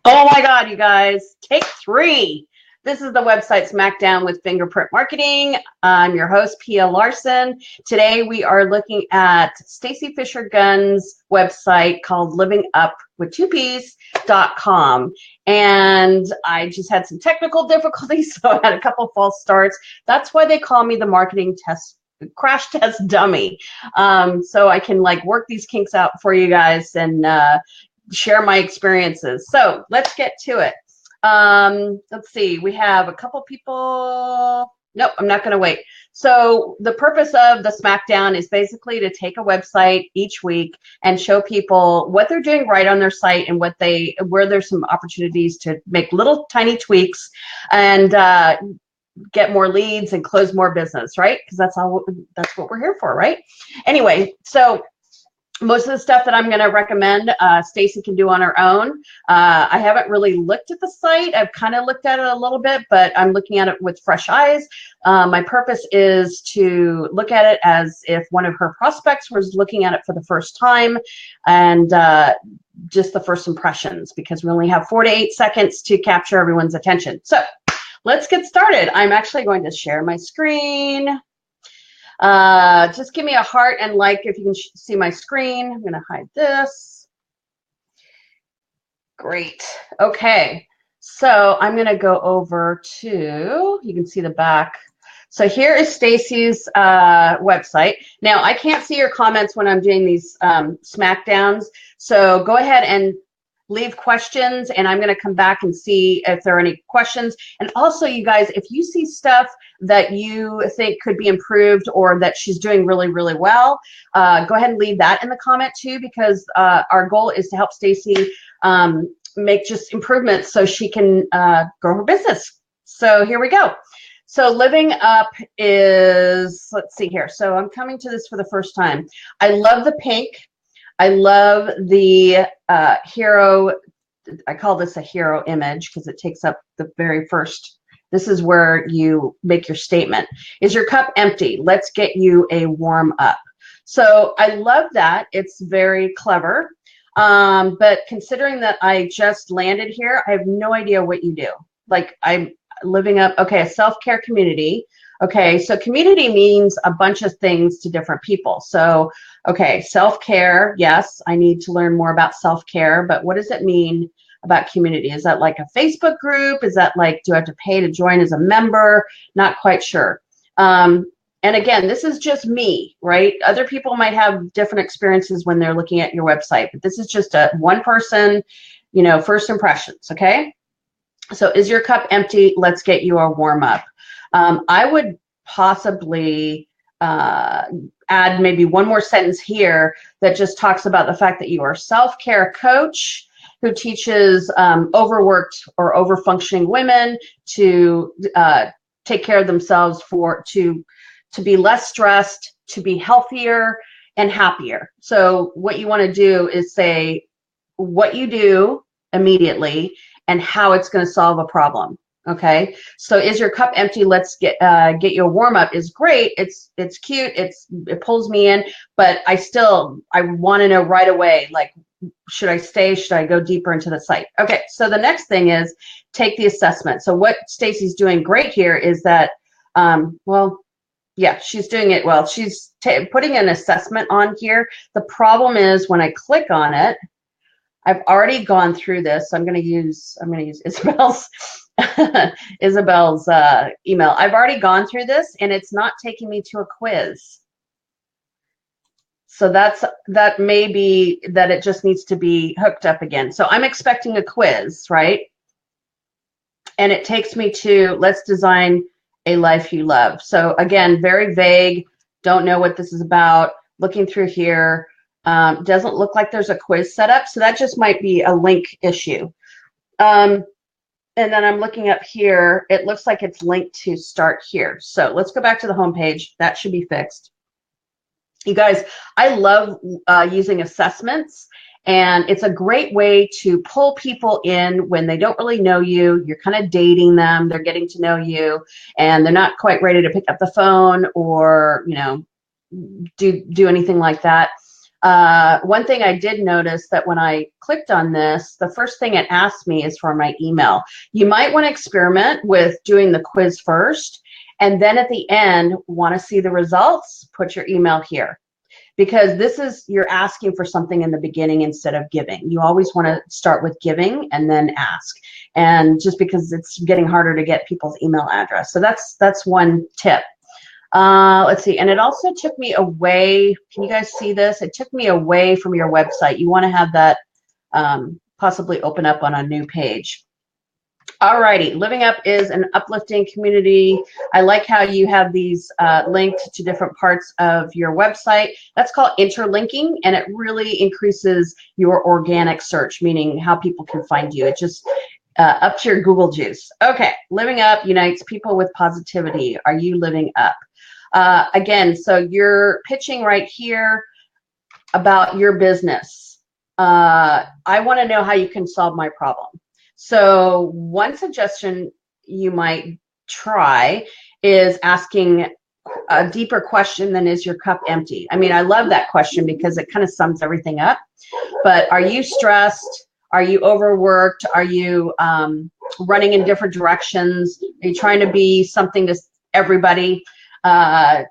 Oh my God, you guys, take three. This is the website Smackdown with Fingerprint Marketing. I'm your host, Pia Larson. Today we are looking at Stacy Fisher Gunn's website called livingupwith2ps.com. And I just had some technical difficulties, so I had a couple false starts. That's why they call me the marketing crash test dummy. So I can work these kinks out for you guys and share my experiences. So let's get to it. Let's see. We have a couple people. Nope, I'm not going to wait. So the purpose of the Smackdown is basically to take a website each week and show people what they're doing right on their site and where there's some opportunities to make little tiny tweaks and get more leads and close more business, right? Because that's what we're here for, right? Anyway, so most of the stuff that I'm going to recommend, Stacy can do on her own. I haven't really looked at the site. I've kind of looked at it a little bit, but I'm looking at it with fresh eyes. My purpose is to look at it as if one of her prospects was looking at it for the first time and just the first impressions, because we only have 4 to 8 seconds to capture everyone's attention. So let's get started. I'm actually going to share my screen. Just give me a heart and like if you can see my screen. I'm going to hide this. Great. Okay. So I'm going to go over to, you can see the back. So here is Stacy's website. Now, I can't see your comments when I'm doing these Smackdowns. So go ahead and leave questions, and I'm going to come back and see if there are any questions. And also, you guys, if you see stuff that you think could be improved or that she's doing really, really well, go ahead and leave that in the comment too, because our goal is to help Stacy make just improvements so she can grow her business. So here we go. So living up is, let's see here. So I'm coming to this for the first time. I love the pink. I love the hero. I call this a hero image because it takes up the very first. This is where you make your statement. Is your cup empty? Let's get you a warm up. So I love that. It's very clever. But considering that I just landed here, I have no idea what you do. Like, I'm living up. Okay, a self-care community. Okay, so community means a bunch of things to different people. So, okay, self-care, yes, I need to learn more about self-care, but what does it mean about community? Is that like a Facebook group? Is that like, do I have to pay to join as a member? Not quite sure. And again, this is just me, right? Other people might have different experiences when they're looking at your website, but this is just a one person, first impressions, okay? So is your cup empty? Let's get you a warm up. I would possibly add maybe one more sentence here that just talks about the fact that you are a self-care coach who teaches overworked or over-functioning women to take care of themselves, to be less stressed, to be healthier and happier. So what you want to do is say what you do immediately and how it's going to solve a problem. Okay, so is your cup empty? Let's get you a warm up is great. It's cute. It pulls me in, but I want to know right away, like, should I stay? Should I go deeper into the site? Okay, so the next thing is take the assessment. So what Stacy's doing great here is that, she's doing it well. She's putting an assessment on here. The problem is when I click on it, I've already gone through this. So I'm going to use Isabel's email. I've already gone through this and it's not taking me to a quiz. So that may be that it just needs to be hooked up again. So I'm expecting a quiz, right? And it takes me to let's design a life you love. So again, very vague, don't know what this is about. Looking through here, doesn't look like there's a quiz set up. So that just might be a link issue. And then I'm looking up here. It looks like it's linked to start here. So let's go back to the home page. That should be fixed. You guys, I love using assessments, and it's a great way to pull people in when they don't really know you. You're kind of dating them. They're getting to know you, and they're not quite ready to pick up the phone or do anything like that. One thing I did notice that when I clicked on this, the first thing it asked me is for my email. You might want to experiment with doing the quiz first, and then at the end, want to see the results, put your email here. Because this is, you're asking for something in the beginning instead of giving. You always want to start with giving and then ask. And just because it's getting harder to get people's email address. So that's one tip. Let's see, and it also took me away, can you guys see this? It took me away from your website. You want to have that possibly open up on a new page. Alrighty, Living Up is an uplifting community. I like how you have these linked to different parts of your website. That's called interlinking, and it really increases your organic search, meaning how people can find you. It just ups your Google juice. Okay, Living Up unites people with positivity. Are you living up? Again, so you're pitching right here about your business. I want to know how you can solve my problem. So one suggestion you might try is asking a deeper question than is your cup empty? I mean, I love that question because it kind of sums everything up. But are you stressed? Are you overworked? Are you running in different directions? Are you trying to be something to everybody? I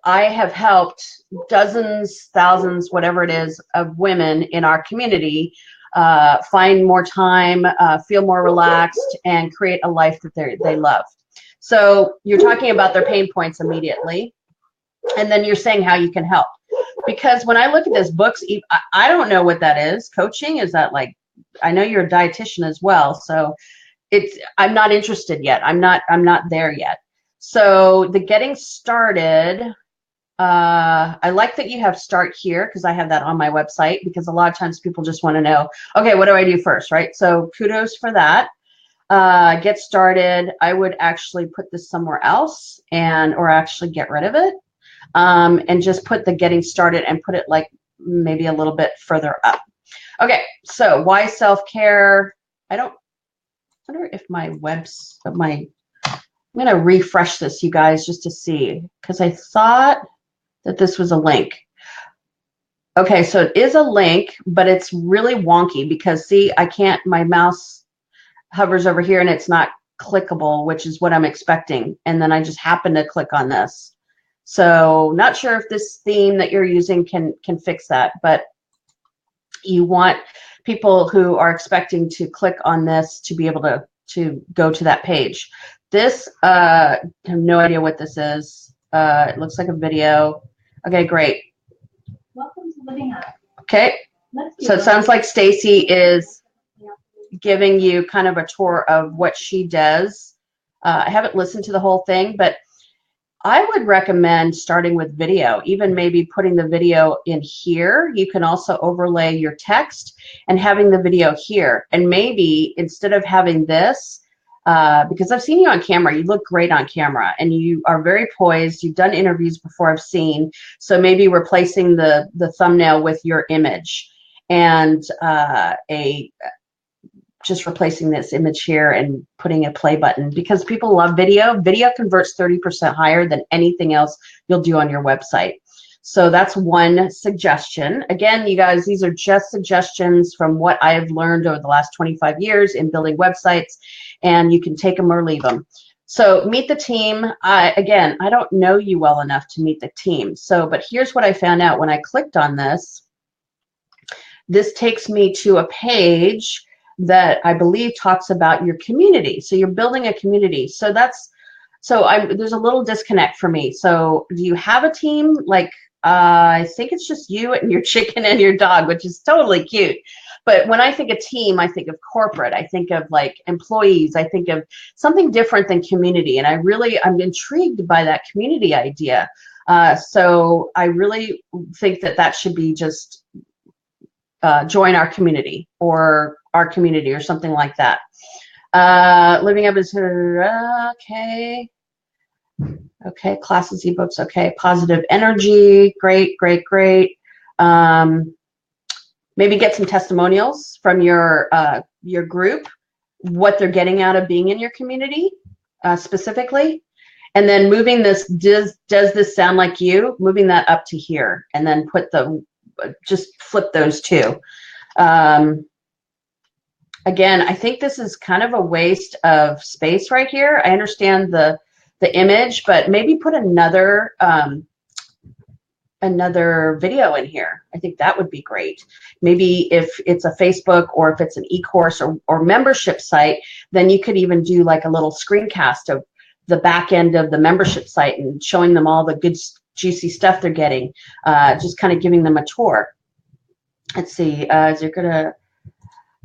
have helped dozens, thousands, whatever it is, of women in our community find more time, feel more relaxed, and create a life that they love. So you're talking about their pain points immediately, and then you're saying how you can help. Because when I look at this books, I don't know what that is. Coaching, is that like, I know you're a dietitian as well, so I'm not interested yet. I'm not there yet. So the getting started, I like that you have start here because I have that on my website, because a lot of times people just want to know, okay, what do I do first, right? So kudos for that. Get started. I would actually put this somewhere else or actually get rid of it and just put the getting started and put it like maybe a little bit further up. Okay, so why self-care? I wonder if I'm going to refresh this, you guys, just to see, because I thought that this was a link. Okay, so it is a link, but it's really wonky because, see, my mouse hovers over here and it's not clickable, which is what I'm expecting. And then I just happen to click on this. So not sure if this theme that you're using can fix that, but you want people who are expecting to click on this to be able to go to that page. This, I have no idea what this is. It looks like a video. Okay, great. Welcome to Living Up. Okay, so it sounds like Stacy is giving you kind of a tour of what she does. I haven't listened to the whole thing, but I would recommend starting with video, even maybe putting the video in here. You can also overlay your text and having the video here. And maybe instead of having this, because I've seen you on camera, you look great on camera and you are very poised. You've done interviews before, I've seen. So maybe replacing the thumbnail with your image and just replacing this image here and putting a play button, because people love video. Video converts 30% higher than anything else you'll do on your website. So that's one suggestion. Again, you guys, these are just suggestions from what I've learned over the last 25 years in building websites, and you can take them or leave them. So meet the team. Again, I don't know you well enough to meet the team. But here's what I found out when I clicked on this. This takes me to a page that I believe talks about your community. So you're building a community. So there's a little disconnect for me. So do you have a team? Like, I think it's just you and your chicken and your dog, which is totally cute. But when I think of team, I think of corporate. I think of like employees. I think of something different than community. And I'm intrigued by that community idea. So I really think that should be just join our community or our community or something like that. Living Up is okay. Okay, classes, ebooks, okay. Positive energy, great. Maybe get some testimonials from your group, what they're getting out of being in your community specifically. And then moving this, does this sound like you? Moving that up to here, and then put the just flip those two. Again, I think this is kind of a waste of space right here. I understand the image, but maybe put another video in here. I think that would be great. Maybe if it's a Facebook or if it's an e-course or membership site, then you could even do like a little screencast of the back end of the membership site and showing them all the good, juicy stuff they're getting, just kind of giving them a tour. Let's see, is there gonna,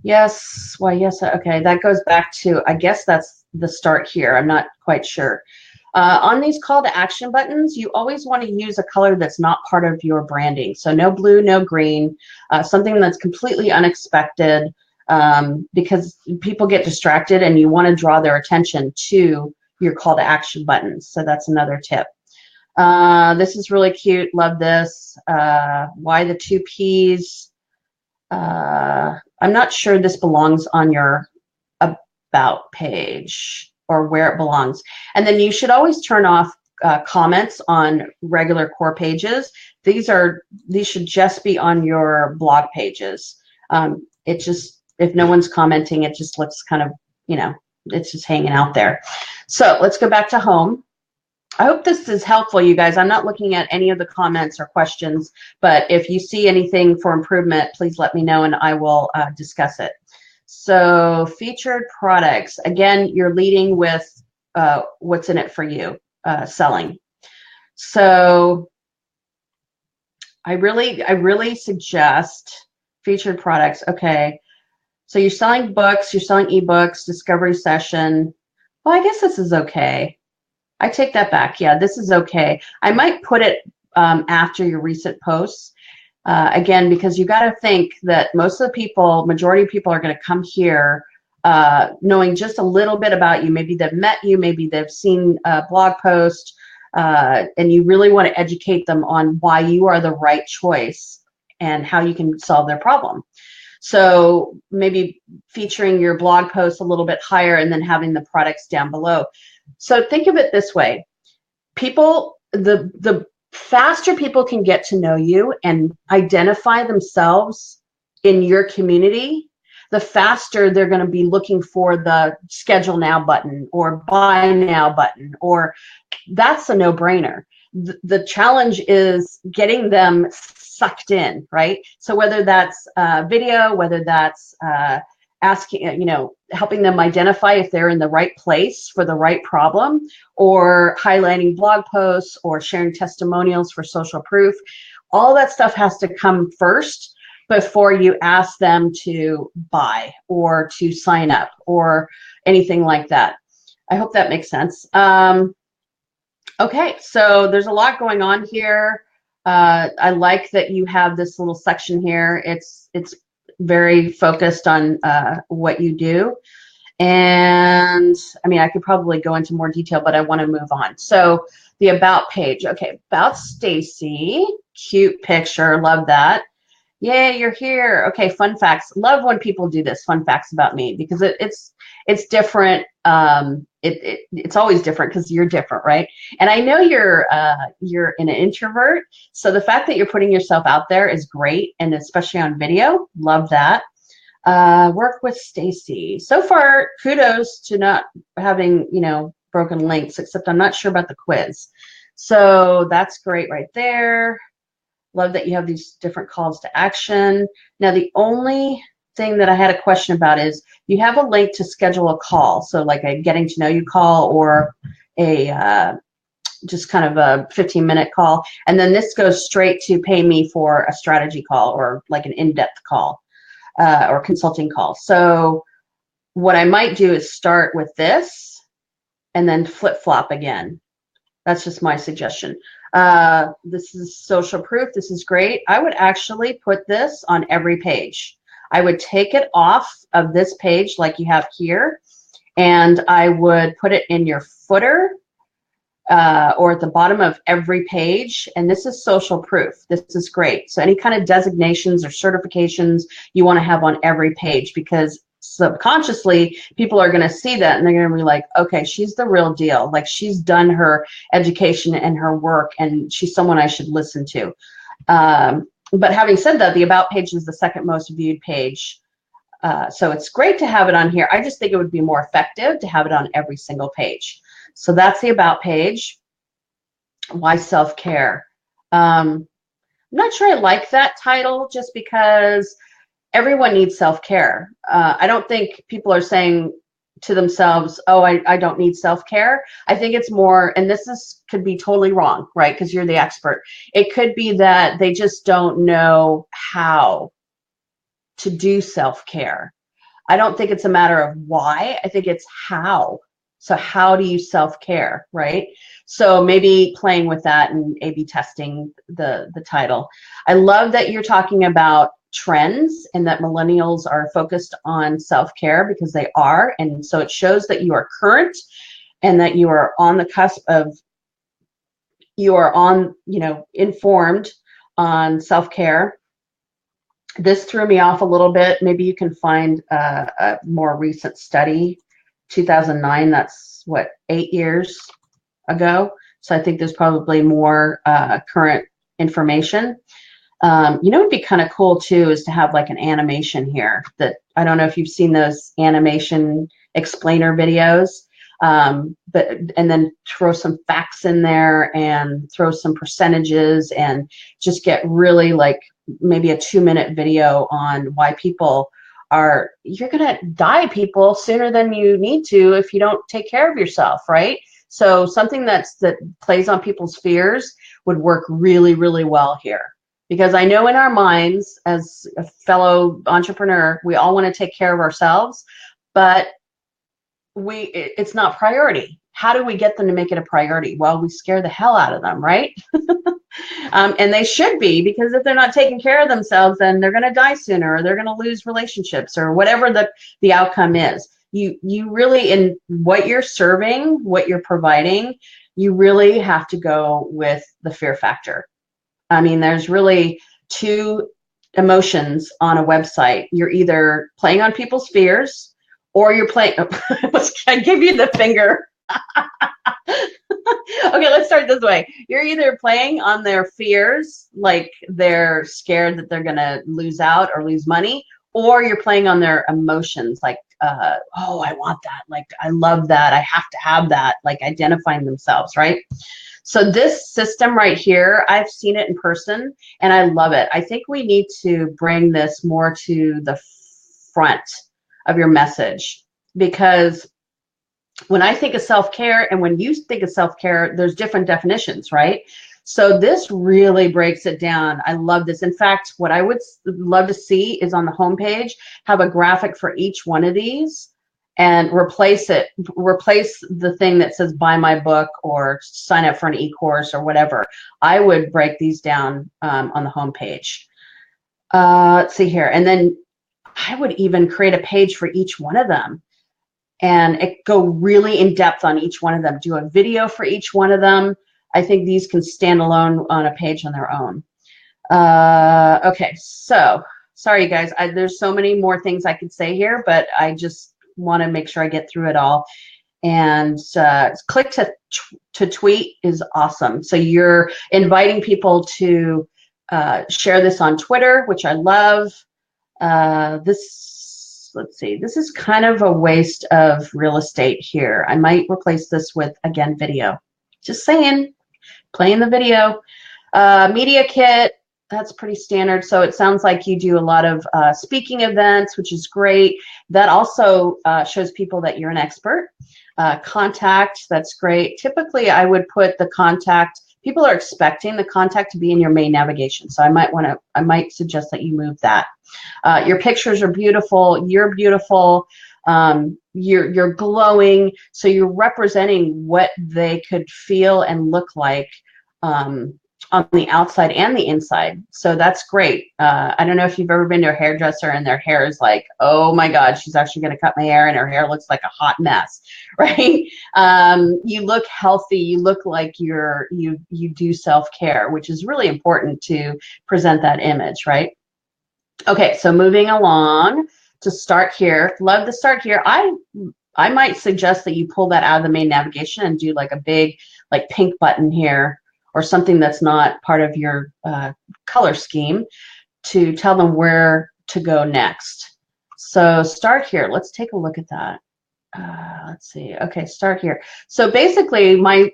yes, why yes, okay, that goes back to, I guess that's the start here. I'm not quite sure. On these call to action buttons, you always want to use a color that's not part of your branding. So no blue, no green, something that's completely unexpected, because people get distracted and you want to draw their attention to your call to action buttons. So that's another tip. This is really cute. Love this. Why the 2 Ps? I'm not sure this belongs on your about page or where it belongs. And then you should always turn off comments on regular core pages. These should just be on your blog pages. It just, if no one's commenting, it just looks kind of, you know, it's just hanging out there. So let's go back to home. I hope this is helpful, you guys. I'm not looking at any of the comments or questions, but if you see anything for improvement, please let me know and I will discuss it. So featured products, again, you're leading with what's in it for you, selling. So I really suggest featured products. Okay, so you're selling books, you're selling ebooks, discovery session. Well, I guess this is okay. I take that back. Yeah, this is okay. I might put it after your recent posts. Again, because you got to think that most of the people, majority of people are going to come here knowing just a little bit about you. Maybe they've met you, maybe they've seen a blog post, and you really want to educate them on why you are the right choice and how you can solve their problem. So maybe featuring your blog post a little bit higher and then having the products down below. So think of it this way. People, the faster people can get to know you and identify themselves in your community, the faster they're going to be looking for the schedule now button or buy now button, or that's a no-brainer. The challenge is getting them sucked in, right? So whether that's video, whether that's asking, you know, helping them identify if they're in the right place for the right problem, or highlighting blog posts or sharing testimonials for social proof, all that stuff has to come first before you ask them to buy or to sign up or anything like that. I hope that makes sense. Okay, so there's a lot going on here. I like that you have this little section here. It's very focused on what you do. And I mean, I could probably go into more detail, but I want to move on. So the about page. Okay, about Stacy. Cute picture. Love that. Yay, you're here. Okay, fun facts. Love when people do this, fun facts about me, because it's different. It's always different because you're different, right? And I know you're an introvert, so the fact that you're putting yourself out there is great, and especially on video, love that. Work with Stacy. So far, kudos to not having, you know, broken links, except I'm not sure about the quiz. So that's great right there. Love that you have these different calls to action. Now, the only thing that I had a question about is you have a link to schedule a call. So like a getting to know you call or a just kind of a 15-minute call. And then this goes straight to pay me for a strategy call or like an in-depth call or consulting call. So what I might do is start with this and then flip-flop again. That's just my suggestion. This is social proof. This is great. I would actually put this on every page. I would take it off of this page like you have here, and I would put it in your footer or at the bottom of every page. And this is social proof. This is great. So any kind of designations or certifications you want to have on every page, because subconsciously people are going to see that and they're going to be like, okay, she's the real deal. Like, she's done her education and her work, and she's someone I should listen to. But having said that, the About page is the second most viewed page. So it's great to have it on here. I just think it would be more effective to have it on every single page. So that's the About page. Why self-care? I'm not sure I like that title just because everyone needs self-care. I don't think people are saying to themselves, oh, I don't need self-care. I think it's more, and could be totally wrong, right? Because you're the expert. It could be that they just don't know how to do self-care. I don't think it's a matter of why. I think it's how. So how do you self-care, right? So maybe playing with that and A/B testing the title. I love that you're talking about trends and that millennials are focused on self-care because they are. And so it shows that you are current and that you are on the cusp of, you are on, informed on self-care. This threw me off a little bit. Maybe you can find a more recent study, 2009. That's what, 8 years ago. So I think there's probably more current information. It'd be kind of cool too is to have like an animation here. That I don't know if you've seen those animation explainer videos. And then throw some facts in there and throw some percentages and just get really like maybe a 2-minute video on why you're going to die, people, sooner than you need to if you don't take care of yourself, right? So something that plays on people's fears would work really, really well here. Because I know in our minds, as a fellow entrepreneur, we all want to take care of ourselves, but it's not priority. How do we get them to make it a priority? Well, we scare the hell out of them, right? And they should be, because if they're not taking care of themselves, then they're going to die sooner, or they're going to lose relationships, or whatever the outcome is. You really, in what you're serving, what you're providing, you really have to go with the fear factor. I mean, there's really two emotions on a website. You're either playing on people's fears, or you're playing. I give you the finger. Okay, let's start this way. You're either playing on their fears, like they're scared that they're going to lose out or lose money, or you're playing on their emotions, like, oh, I want that. Like, I love that. I have to have that, like identifying themselves, right? So this system right here, I've seen it in person and I love it. I think we need to bring this more to the front of your message, because when I think of self-care and when you think of self-care, there's different definitions, right? So this really breaks it down. I love this. In fact, what I would love to see is on the homepage, have a graphic for each one of these and replace the thing that says buy my book or sign up for an e-course or whatever. I would break these down on the homepage. Let's see here. And then I would even create a page for each one of them and go really in depth on each one of them. Do a video for each one of them. I think these can stand alone on a page on their own. Okay, so sorry guys, there's so many more things I could say here, but I just want to make sure I get through it all. And click to tweet is awesome. So you're inviting people to share this on Twitter, which I love. Let's see, this is kind of a waste of real estate here. I might replace this with, again, video. Just saying, playing the video. Media kit, that's pretty standard. So it sounds like you do a lot of speaking events, which is great. That also shows people that you're an expert. Contact, that's great. Typically, I would put the contact. People are expecting the contact to be in your main navigation. So I might suggest that you move that. Your pictures are beautiful. You're beautiful. You're glowing. So you're representing what they could feel and look like on the outside and the inside. So that's great. I don't know if you've ever been to a hairdresser and their hair is like, oh my God, she's actually going to cut my hair and her hair looks like a hot mess, right? You look healthy. You look like you do self-care, which is really important to present that image, right? Okay, so moving along to start here. Love to start here. I might suggest that you pull that out of the main navigation and do like a big like pink button here or something that's not part of your color scheme to tell them where to go next. So start here. Let's take a look at that. Let's see. Okay, start here. So basically, my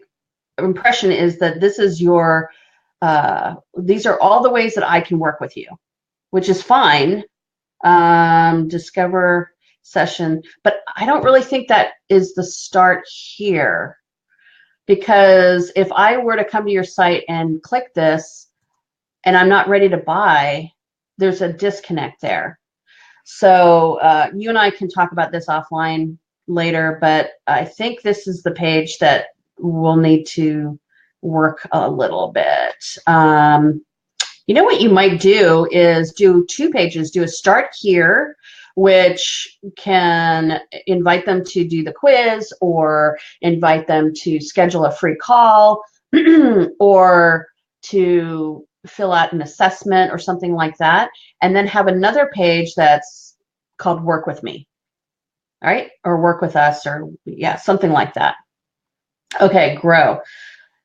impression is that this is your, these are all the ways that I can work with you, which is fine. Discover session, but I don't really think that is the start here, because if I were to come to your site and click this and I'm not ready to buy, there's a disconnect there. So you and I can talk about this offline later, but I think this is the page that we'll need to work a little bit. You know what you might do is do 2 pages, do a start here, which can invite them to do the quiz or invite them to schedule a free call or to fill out an assessment or something like that. And then have another page that's called Work With Me, all right? Or Work With Us, or yeah, something like that. Okay, grow.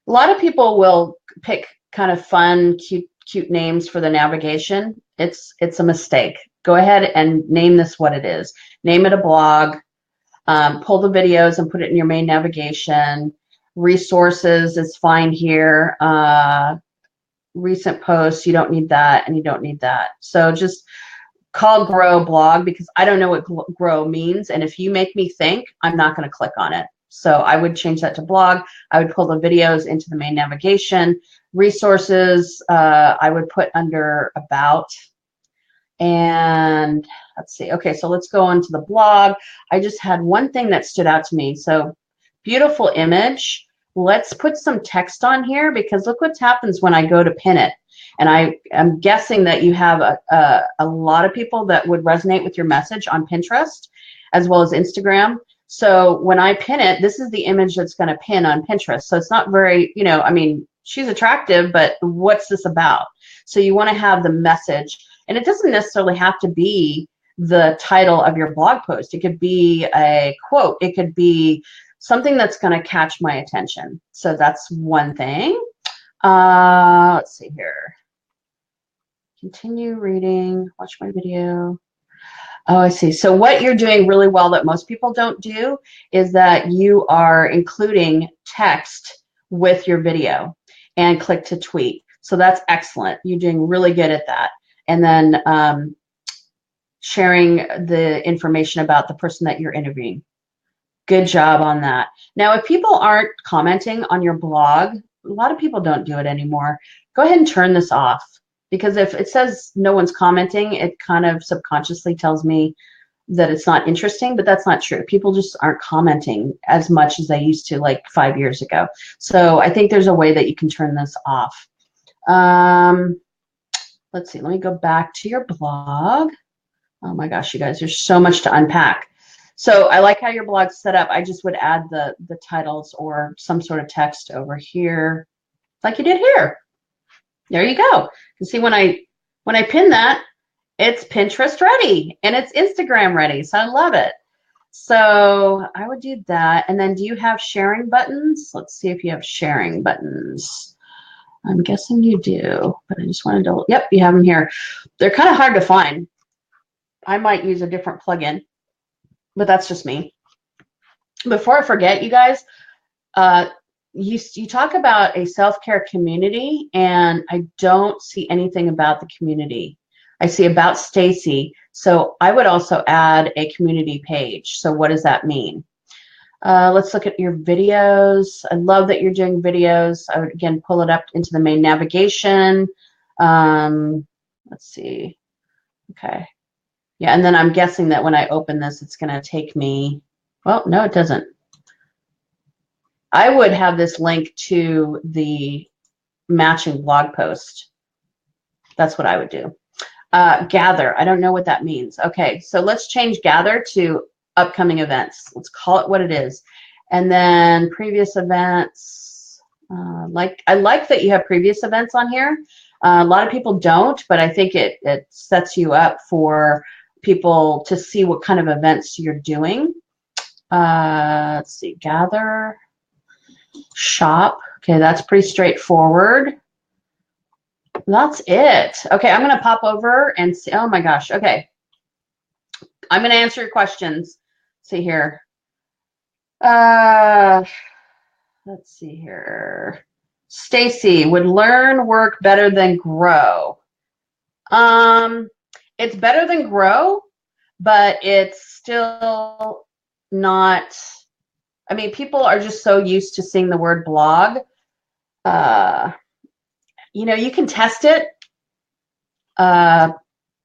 A lot of people will pick kind of fun, cute names for the navigation. It's a mistake. Go ahead and name this what it is. Name it a blog. Pull the videos and put it in your main navigation. Resources is fine here. Recent posts, you don't need that, and you don't need that. So just call grow blog, because I don't know what grow means, and if you make me think, I'm not going to click on it. So I would change that to blog. I would pull the videos into the main navigation. Resources, I would put under about. And let's see. Okay, so let's go into the blog. I just had one thing that stood out to me. So beautiful image. Let's put some text on here, because look what happens when I go to pin it. And I am guessing that you have a lot of people that would resonate with your message on Pinterest as well as Instagram. So when I pin it, this is the image that's going to pin on Pinterest. So it's not very, you know, I mean, she's attractive, but what's this about? So you want to have the message, and it doesn't necessarily have to be the title of your blog post. It could be a quote. It could be something that's going to catch my attention. So that's one thing. Let's see here. Continue reading, watch my video. Oh, I see. So what you're doing really well that most people don't do is that you are including text with your video and click to tweet. So that's excellent. You're doing really good at that. And then sharing the information about the person that you're interviewing. Good job on that. Now, if people aren't commenting on your blog, a lot of people don't do it anymore. Go ahead and turn this off, because if it says no one's commenting, it kind of subconsciously tells me that it's not interesting, but that's not true. People just aren't commenting as much as they used to like 5 years ago. So I think there's a way that you can turn this off. Let's see, let me go back to your blog. Oh my gosh, you guys, there's so much to unpack. So I like how your blog's set up. I just would add the titles or some sort of text over here, like you did here. There you go. You see, when I pin that, it's Pinterest ready and it's Instagram ready. So I love it. So I would do that. And then do you have sharing buttons? Let's see if you have sharing buttons. I'm guessing you do, but I just wanted to, yep, you have them here. They're kind of hard to find. I might use a different plugin, but that's just me. Before I forget, you guys, you talk about a self-care community, and I don't see anything about the community. I see about Stacy. So I would also add a community page. So what does that mean? Let's look at your videos. I love that you're doing videos. I would, again, pull it up into the main navigation. Let's see. Okay. Yeah, and then I'm guessing that when I open this, it's going to take me, well, no, it doesn't. I would have this link to the matching blog post. That's what I would do. Gather, I don't know what that means. Okay, so let's change gather to upcoming events. Let's call it what it is. And then previous events, I like that you have previous events on here. A lot of people don't, but I think it sets you up for people to see what kind of events you're doing. Let's see, gather, shop. Okay, that's pretty straightforward. That's it. Okay, I'm going to pop over and see. Oh my gosh. Okay. I'm going to answer your questions. See here. Let's see here. Stacy, would learn work better than grow? It's better than grow, but it's still not. I mean, people are just so used to seeing the word blog. You know, you can test it. I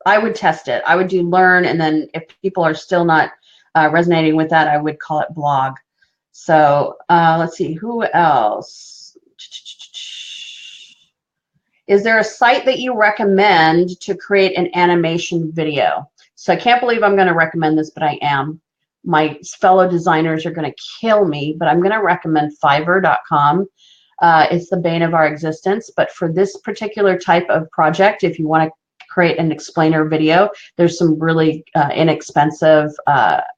would test it. I would do learn, and then if people are still not resonating with that, I would call it blog. So let's see, who else? Is there a site that you recommend to create an animation video? So I can't believe I'm going to recommend this, but I am. My fellow designers are going to kill me, but I'm going to recommend Fiverr.com. It's the bane of our existence, but for this particular type of project, if you want to create an explainer video, there's some really inexpensive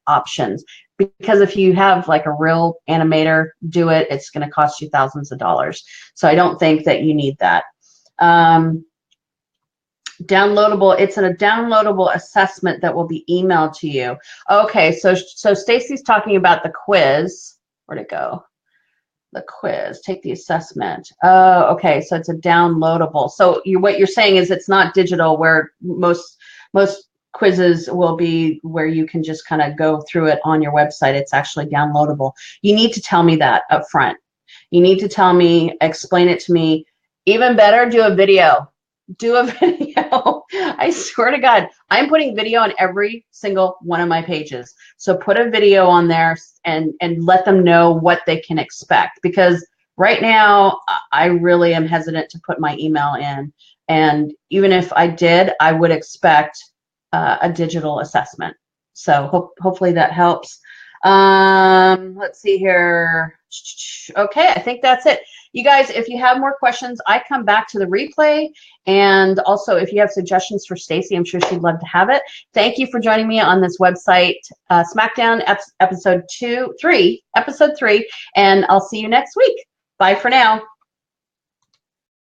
options. Because if you have like a real animator do it, it's going to cost you thousands of dollars. So I don't think that you need that. Downloadable, it's a downloadable assessment that will be emailed to you. Okay, so Stacy's talking about the quiz. Where'd it go? The quiz, take the assessment. Oh, okay, so it's a downloadable. So what you're saying is it's not digital, where most quizzes will be where you can just kind of go through it on your website. It's actually downloadable. You need to tell me that up front. You need to tell me, explain it to me. Even better, do a video. Do a video. I swear to God, I'm putting video on every single one of my pages. So put a video on there and let them know what they can expect. Because right now, I really am hesitant to put my email in. And even if I did, I would expect a digital assessment. So hopefully that helps. Let's see here. Okay, I think that's it. You guys, if you have more questions, I come back to the replay. And also, if you have suggestions for Stacy, I'm sure she'd love to have it. Thank you for joining me on this website, Smackdown episode 3, and I'll see you next week. Bye for now.